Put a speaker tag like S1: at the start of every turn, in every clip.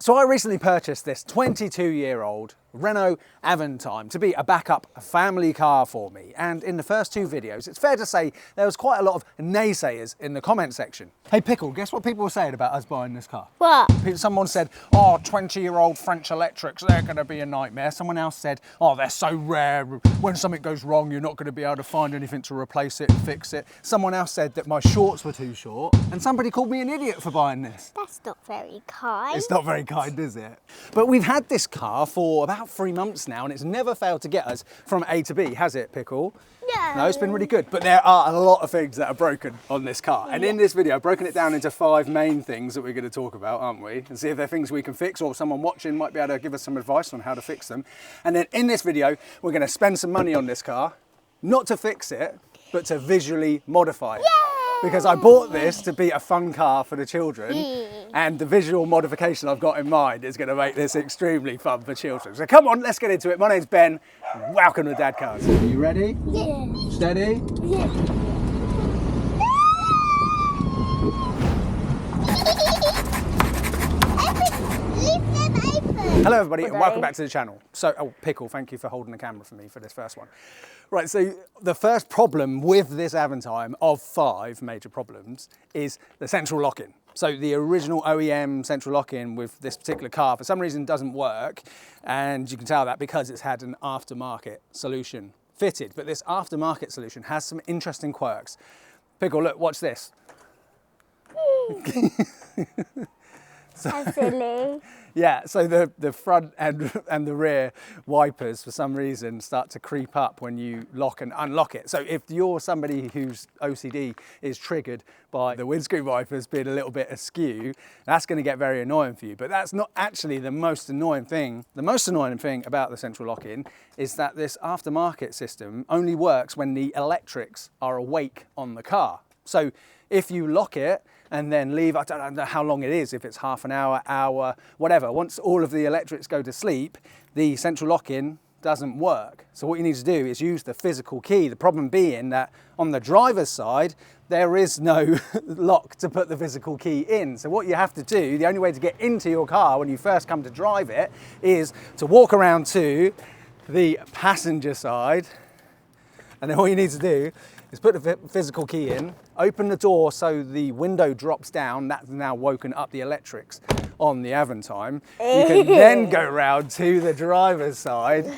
S1: So I recently purchased this 22-year-old Renault Avantime to be a backup family car for me. And in the first two videos, it's fair to say there was quite a lot of naysayers in the comment section. Hey Pickle, guess what people were saying about us buying this car?
S2: What?
S1: Someone said, oh, 20-year-old French electrics, they're going to be a nightmare. Someone else said, oh, they're so rare. When something goes wrong, you're not going to be able to find anything to replace it and fix it. Someone else said that my shorts were too short. And somebody called me an idiot for buying this.
S2: That's not very kind.
S1: It's not very kind, is it? But we've had this car for about 3 months now, and it's never failed to get us from A to B, has it, Pickle?
S2: No.
S1: No, it's been really good. But there are a lot of things that are broken on this car. And in this video, I've broken it down into 5 main things that we're going to talk about, aren't we? And see if they're things we can fix, or someone watching might be able to give us some advice on how to fix them. And then in this video, we're going to spend some money on this car, not to fix it, but to visually modify it.
S2: Yay!
S1: Because I bought this to be a fun car for the children, and the visual modification I've got in mind is going to make this extremely fun for children. So come on, let's get into it. My name's Ben. Welcome to Dadcars. Are you ready?
S2: Yeah.
S1: Steady?
S2: Yeah. Leave them open.
S1: Hello everybody and welcome back to the channel. So, oh, Pickle, thank you for holding the camera for me for this first one. Right, so the first problem with this Avantime of 5 major problems is the central lock-in. So the original OEM central lock-in with this particular car for some reason doesn't work, and you can tell that because it's had an aftermarket solution fitted. But this aftermarket solution has some interesting quirks. Pickle, look, watch this.
S2: How silly.
S1: Yeah, so the front and the rear wipers, for some reason, start to creep up when you lock and unlock it. So if you're somebody whose OCD is triggered by the windscreen wipers being a little bit askew, that's going to get very annoying for you. But that's not actually the most annoying thing. The most annoying thing about the central lock-in is that this aftermarket system only works when the electrics are awake on the car. So if you lock it and then leave, I don't know how long it is, if it's half an hour, whatever. Once all of the electrics go to sleep, the central lock-in doesn't work. So what you need to do is use the physical key. The problem being that on the driver's side, there is no lock to put the physical key in. So what you have to do, the only way to get into your car when you first come to drive it, is to walk around to the passenger side, and then all you need to do is put the physical key in, open the door so the window drops down. That's now woken up the electrics on the Avantime. You can then go round to the driver's side,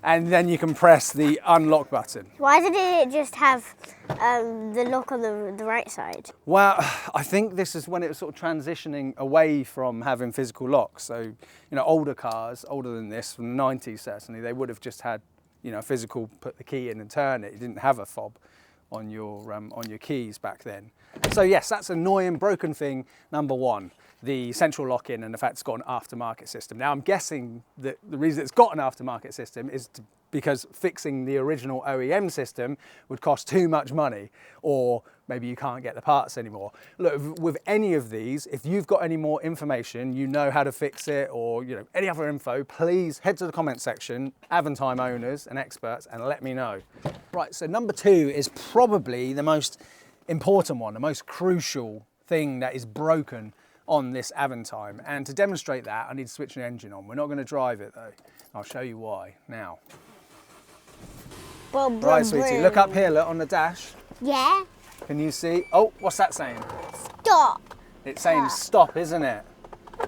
S1: and then you can press the unlock button.
S2: Why didn't it just have the lock on the right side?
S1: Well, I think this is when it was sort of transitioning away from having physical locks. So, you know, older cars, older than this, from the 90s certainly, they would have just had, you know, physical, put the key in and turn it. You didn't have a fob on your keys back then. So yes, that's annoying, broken thing number 1, the central lock-in and the fact it's got an aftermarket system. Now I'm guessing that the reason it's got an aftermarket system is because fixing the original OEM system would cost too much money, or maybe you can't get the parts anymore. Look, with any of these, if you've got any more information, you know how to fix it, or you know any other info, please head to the comment section, Avantime owners and experts, and let me know. Right, so number 2 is probably the most important one, the most crucial thing that is broken on this Avantime. And to demonstrate that, I need to switch the engine on. We're not going to drive it though. I'll show you why now. Right, sweetie, look up here, look on the dash.
S2: Yeah.
S1: Can you see? Oh, what's that saying?
S2: Stop.
S1: It's saying stop, isn't it?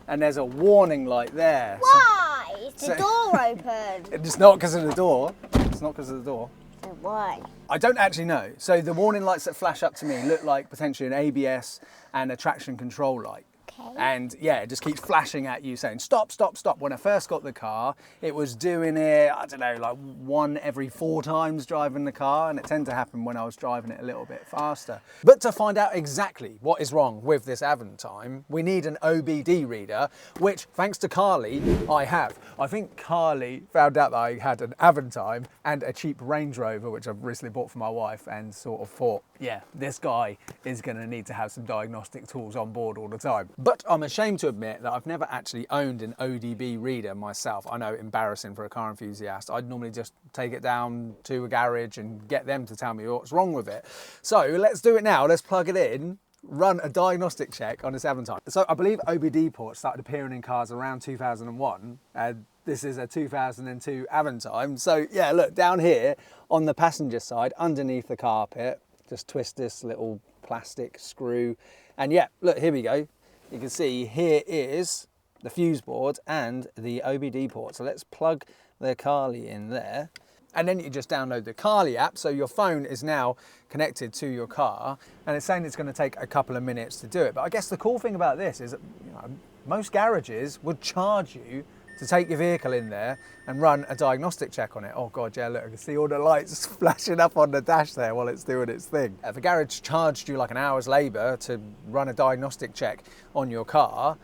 S1: And there's a warning light there.
S2: Why? Is the door open?
S1: It's not because of the door. It's not because of the door.
S2: So why?
S1: I don't actually know. So the warning lights that flash up to me look like potentially an ABS and a traction control light.
S2: Okay.
S1: And yeah, it just keeps flashing at you saying, stop, stop, stop. When I first got the car, it was doing it, I don't know, like 1 every 4 times driving the car. And it tended to happen when I was driving it a little bit faster. But to find out exactly what is wrong with this Avantime, we need an OBD reader, which thanks to Carly, I have. I think Carly found out that I had an Avantime and a cheap Range Rover, which I've recently bought for my wife, and sort of thought, yeah, this guy is going to need to have some diagnostic tools on board all the time. But I'm ashamed to admit that I've never actually owned an OBD reader myself. I know, embarrassing for a car enthusiast. I'd normally just take it down to a garage and get them to tell me what's wrong with it. So let's do it now. Let's plug it in run a diagnostic check on this Avantime. So I believe OBD ports started appearing in cars around 2001, and this is a 2002 Avantime. So yeah, look, down here on the passenger side, underneath the carpet, just twist this little plastic screw, and yeah, look, here we go. You can see here is the fuse board and the OBD port. So let's plug the Carly in there. And then you just download the Carly app. So your phone is now connected to your car, and it's saying it's going to take a couple of minutes to do it. But I guess the cool thing about this is that, you know, most garages would charge you to take your vehicle in there and run a diagnostic check on it. Oh God, yeah, look, I can see all the lights flashing up on the dash there while it's doing its thing. If a garage charged you like an hour's labour to run a diagnostic check on your car,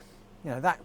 S1: you know, that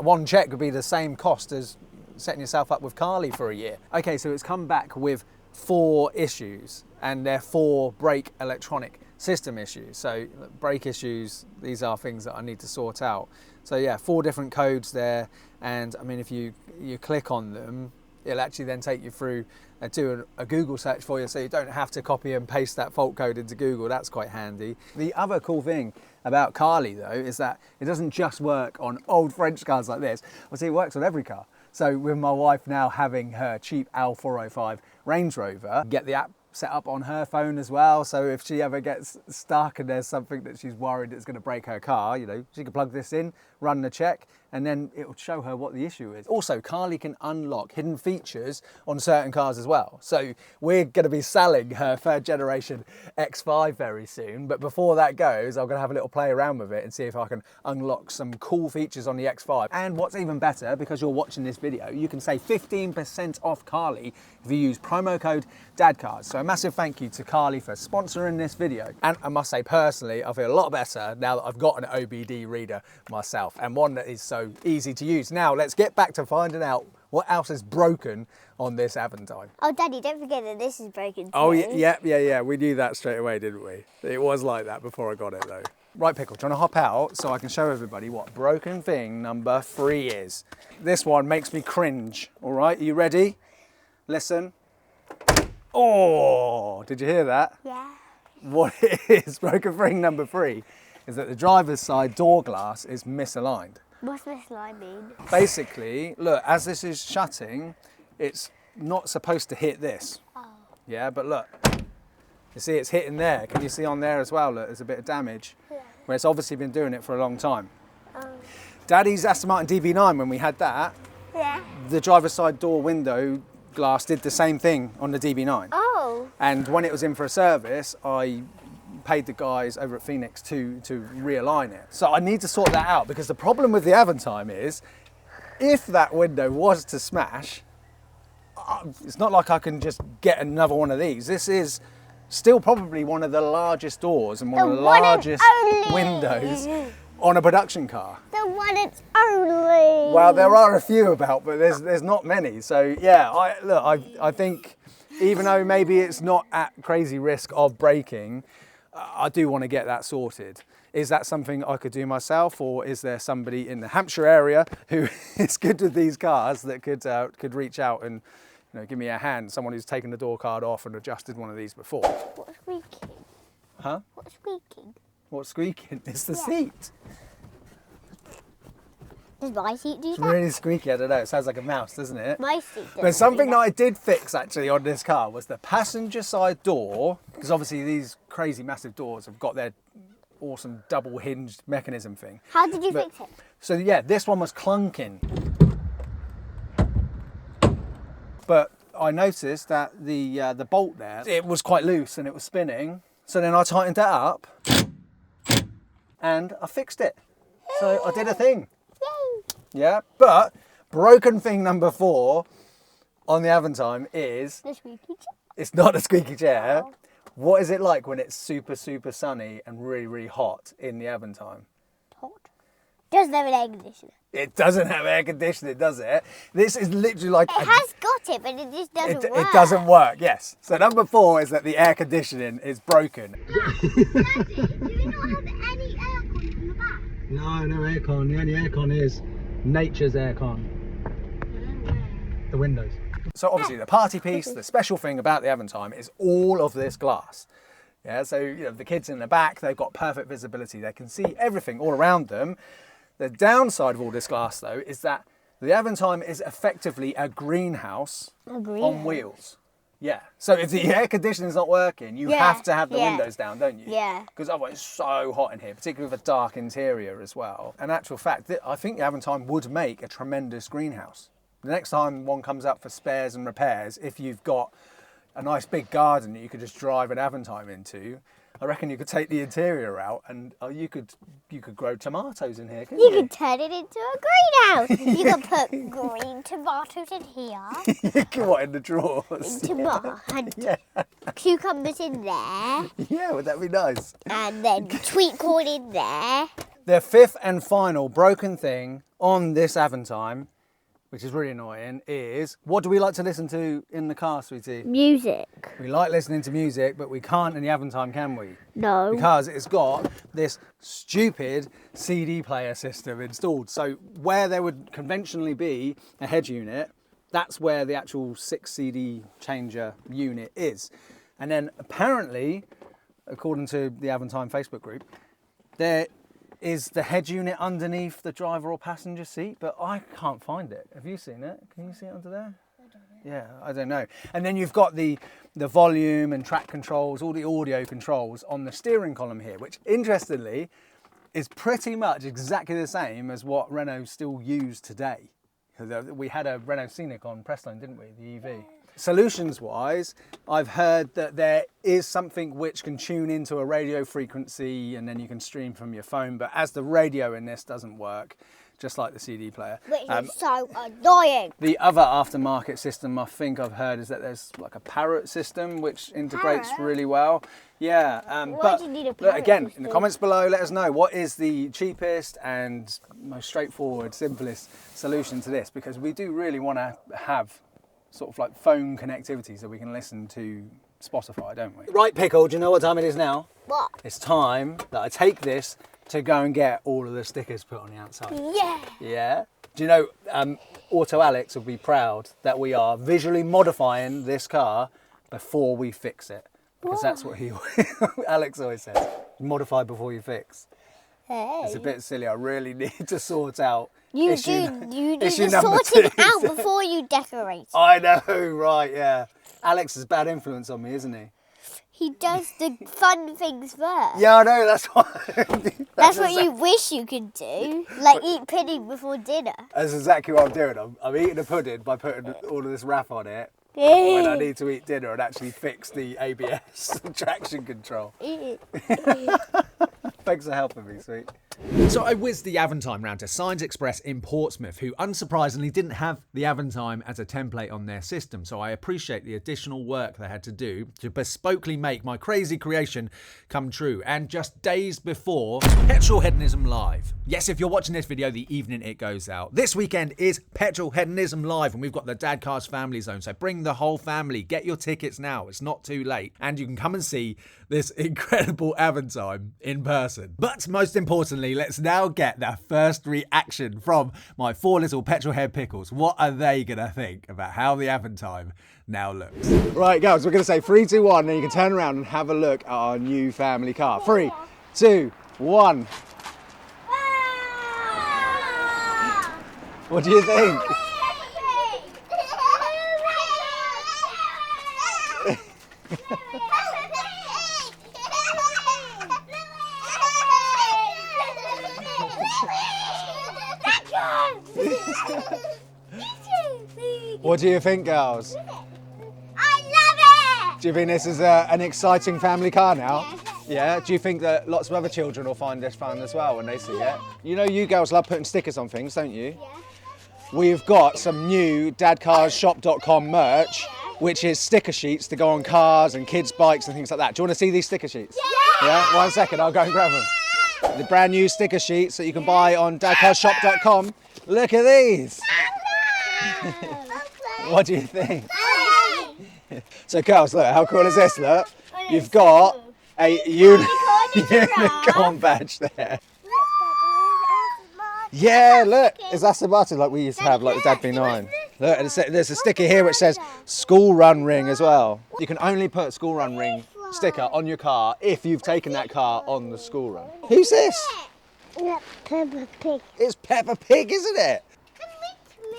S1: one check could be the same cost as setting yourself up with Carly for a year. Okay, so it's come back with 4 issues, and they're 4 brake electronic system issues. So brake issues, these are things that I need to sort out. So yeah, 4 different codes there, and I mean, if you click on them, it'll actually then take you through and do a Google search for you, so you don't have to copy and paste that fault code into Google. That's quite handy. The other cool thing about Carly though is that it doesn't just work on old French cars like this. Well, see, it works on every car. So with my wife now having her cheap L405 Range Rover, get the app set up on her phone as well. So if she ever gets stuck and there's something that she's worried that's going to break her car, you know, she can plug this in, run the check, and then it will show her what the issue is. Also, Carly can unlock hidden features on certain cars as well. So we're going to be selling her 3rd generation X5 very soon. But before that goes, I'm going to have a little play around with it and see if I can unlock some cool features on the X5. And what's even better, because you're watching this video, you can save 15% off Carly if you use promo code DadCars. So a massive thank you to Carly for sponsoring this video. And I must say, personally, I feel a lot better now that I've got an OBD reader myself, and one that is so easy to use. Now let's get back to finding out what else is broken on this Avantime.
S2: Oh, Daddy, don't forget that this is broken too.
S1: Oh yeah, we knew that straight away, didn't we? It was like that before I got it though. Right, Pickle, trying to hop out so I can show everybody what broken thing number 3 is. This one makes me cringe. All right, are you ready? Listen. Oh, did you hear that?
S2: Yeah.
S1: What it is, broken thing number 3, is that the driver's side door glass is misaligned.
S2: What's this line mean?
S1: Basically, look, as this is shutting, it's not supposed to hit this.
S2: Oh.
S1: Yeah, but look, you see it's hitting there. Can you see on there as well, look, there's a bit of damage.
S2: Yeah.
S1: Where it's obviously been doing it for a long time.
S2: Oh.
S1: Daddy's Aston Martin DB9, when we had that,
S2: Yeah.
S1: the driver's side door window glass did the same thing on the DB9.
S2: Oh.
S1: And when it was in for a service, I paid the guys over at Phoenix to realign it. So I need to sort that out, because the problem with the Avantime is, if that window was to smash, it's not like I can just get another one of these. This is still probably one of the largest doors and one of the largest windows on a production car.
S2: The one and only.
S1: Well, there are a few about, but there's not many. So yeah, I think even though maybe it's not at crazy risk of breaking, I do want to get that sorted. Is that something I could do myself, or is there somebody in the Hampshire area who is good with these cars that could reach out and, you know, give me a hand? Someone who's taken the door card off and adjusted one of these before.
S2: What's squeaking?
S1: Huh?
S2: What's squeaking?
S1: What's squeaking? It's the seat.
S2: Does my seat do
S1: It's
S2: that?
S1: really squeaky. I don't know. It sounds like a mouse, doesn't it?
S2: My seat doesn't.
S1: But something
S2: do
S1: that I did fix actually on this car was the passenger side door, because obviously these crazy massive doors have got their awesome double hinged mechanism thing.
S2: How did you fix it?
S1: So yeah, this one was clunking. But I noticed that the bolt there, it was quite loose and it was spinning. So then I tightened that up and I fixed it. So I did a thing.
S2: Yay!
S1: Yeah, but broken thing number 4 on the Avantime is,
S2: The squeaky chair.
S1: it's not a squeaky chair.
S2: Oh.
S1: What is it like when it's super, super sunny and really, really hot in the Avantime?
S2: Hot. Doesn't have an air conditioner.
S1: It doesn't have air conditioning, does it? This is literally like...
S2: It has got it, but it just doesn't work.
S1: It doesn't work, yes. So number 4 is that the air conditioning is broken.
S2: Daddy, do you not have any aircon in the back?
S1: No aircon. The only aircon is nature's aircon. The windows. So obviously the party piece, the special thing about the Avantime is all of this glass. Yeah, so you know, the kids in the back, they've got perfect visibility. They can see everything all around them. The downside of all this glass, though, is that the Avantime is effectively a greenhouse on wheels. Yeah. So if the air conditioning's not working, you have to have the windows down, don't you?
S2: Yeah.
S1: Because otherwise it's so hot in here, particularly with a dark interior as well. In actual fact, I think the Avantime would make a tremendous greenhouse. The next time one comes up for spares and repairs, if you've got a nice big garden that you could just drive an Avantime into, I reckon you could take the interior out and you could grow tomatoes in here, couldn't you?
S2: You could turn it into a greenhouse. You could put green tomatoes in here.
S1: You could, what, in the drawers?
S2: And cucumbers in there.
S1: Yeah, would that be nice?
S2: And then sweet corn in there.
S1: The fifth and final broken thing on this Avantime, which is really annoying, is what do we like to listen to in the car, sweetie?
S2: Music.
S1: We like listening to music, but we can't in the Avantime, can we?
S2: No.
S1: Because it's got this stupid CD player system installed. So where there would conventionally be a head unit, that's where the actual 6 CD changer unit is. And then apparently, according to the Avantime Facebook group, there is the head unit underneath the driver or passenger seat, but I can't find it. Have you seen it? Can you see it under there? I don't know. Yeah, I don't know. And then you've got the volume and track controls, all the audio controls on the steering column here, which interestingly is pretty much exactly the same as what Renault still use today. We had a Renault Scenic on Presslane, didn't we, the EV? Solutions-wise, I've heard that there is something which can tune into a radio frequency and then you can stream from your phone, but as the radio in this doesn't work, just like the CD player.
S2: Which is so annoying.
S1: The other aftermarket system I think I've heard is that there's like a Parrot system which integrates really well. Yeah,
S2: Why do you need a Parrot
S1: again,
S2: system?
S1: in the comments below, let us know what is the cheapest and most straightforward, simplest solution to this, because we do really want to have sort of like phone connectivity so we can listen to Spotify, don't we? Right, Pickle, do you know what time it is now?
S2: What?
S1: It's time that I take this to go and get all of the stickers put on the outside.
S2: Yeah.
S1: Yeah? Do you know, Auto Alex will be proud that we are visually modifying this car before we fix it. Because that's what Alex always says, modify before you fix.
S2: Hey.
S1: It's a bit silly, I really need to sort out
S2: You
S1: issue
S2: need
S1: issue
S2: to
S1: number
S2: sort it
S1: 2.
S2: out before you decorate.
S1: I know, right, yeah. Alex is a bad influence on me, isn't he?
S2: He does the fun things first.
S1: Yeah, I know, that's why.
S2: That's what you wish you could do. Like eat pudding before dinner.
S1: That's exactly what I'm doing. I'm eating a pudding by putting all of this wrap on it when I need to eat dinner and actually fix the ABS traction control. Thanks for helping me, sweet.
S3: So I whizzed the Avantime round to Signs Express in Portsmouth, who unsurprisingly didn't have the Avantime as a template on their system. So I appreciate the additional work they had to do to bespokely make my crazy creation come true. And just days before, Petrolheadonism Live. Yes, if you're watching this video the evening it goes out. This weekend is Petrolheadonism Live, and we've got the DadCars Family Zone. So bring the whole family. Get your tickets now. It's not too late. And you can come and see this incredible Avantime in person. But most importantly, let's now get the first reaction from my 4 little petrolhead pickles. What are they going to think about how the Avantime now looks?
S1: Right, guys, we're going to say 3, 2, 1, and then you can turn around and have a look at our new family car. 3, 2, 1. What do you think? What do you think, girls?
S2: I love it!
S1: Do you think this is an exciting family car now? Yeah? Do you think that lots of other children will find this fun as well when they see it? You know you girls love putting stickers on things, don't you?
S2: Yeah.
S1: We've got some new dadcarshop.com merch, which is sticker sheets to go on cars and kids' bikes and things like that. Do you want to see these sticker sheets? Yeah? 1 second, I'll go and grab them. The brand new sticker sheets that you can buy on dadcarshop.com. Look at these. What do you think? So girls, look, how cool is this? Look, you've got a unicorn badge there. Yeah, look, it's Aston Martin like we used to have, like the Dad B9. Look, there's a sticker here which says school run ring as well. You can only put school run ring sticker on your car if you've taken that car on the school run. Who's this?
S2: Yeah, Peppa Pig.
S1: It's Peppa Pig, isn't it?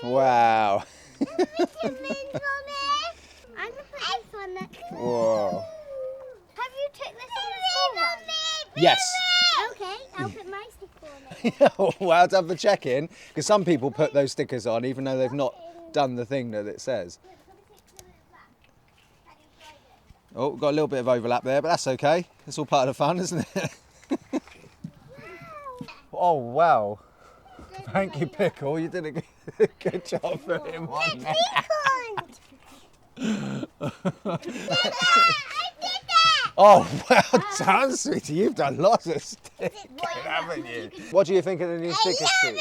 S1: Wow.
S2: I'm gonna put this one next to it.
S1: Whoa.
S2: Have you took this on the school run?
S1: Yes.
S2: Okay, I'll put my sticker on it.
S1: Well done for checking, because some people put those stickers on even though they've not done the thing that it says. Oh, got a little bit of overlap there, but that's okay. It's all part of the fun, isn't it? Oh, wow. Thank you, Pickle. You did a good job for him on there. Oh, well done, sweetie. You've done lots of sticking, haven't you? What do you think of the new sticker sheet?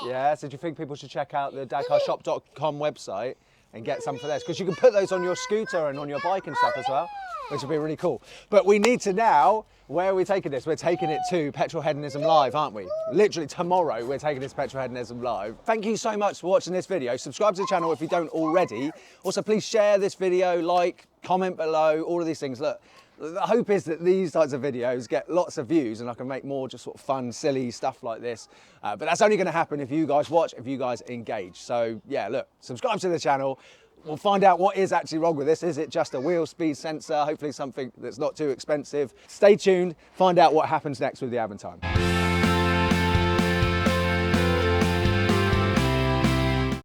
S1: Yeah, so do you think people should check out the DadCarShop.com website and get some for this? Because you can put those on your scooter and on your bike and stuff as well, which would be really cool. But we need to now, where are we taking this? We're taking it to Petrolheadonism Live, aren't we? Literally tomorrow, we're taking this to Petrolheadonism Live. Thank you so much for watching this video. Subscribe to the channel if you don't already. Also, please share this video, like, comment below, all of these things. Look, the hope is that these types of videos get lots of views and I can make more just sort of fun, silly stuff like this. But that's only going to happen if you guys watch, if you guys engage. So yeah, look, subscribe to the channel. We'll find out what is actually wrong with this. Is it just a wheel speed sensor? Hopefully something that's not too expensive. Stay tuned, find out what happens next with the Avantime.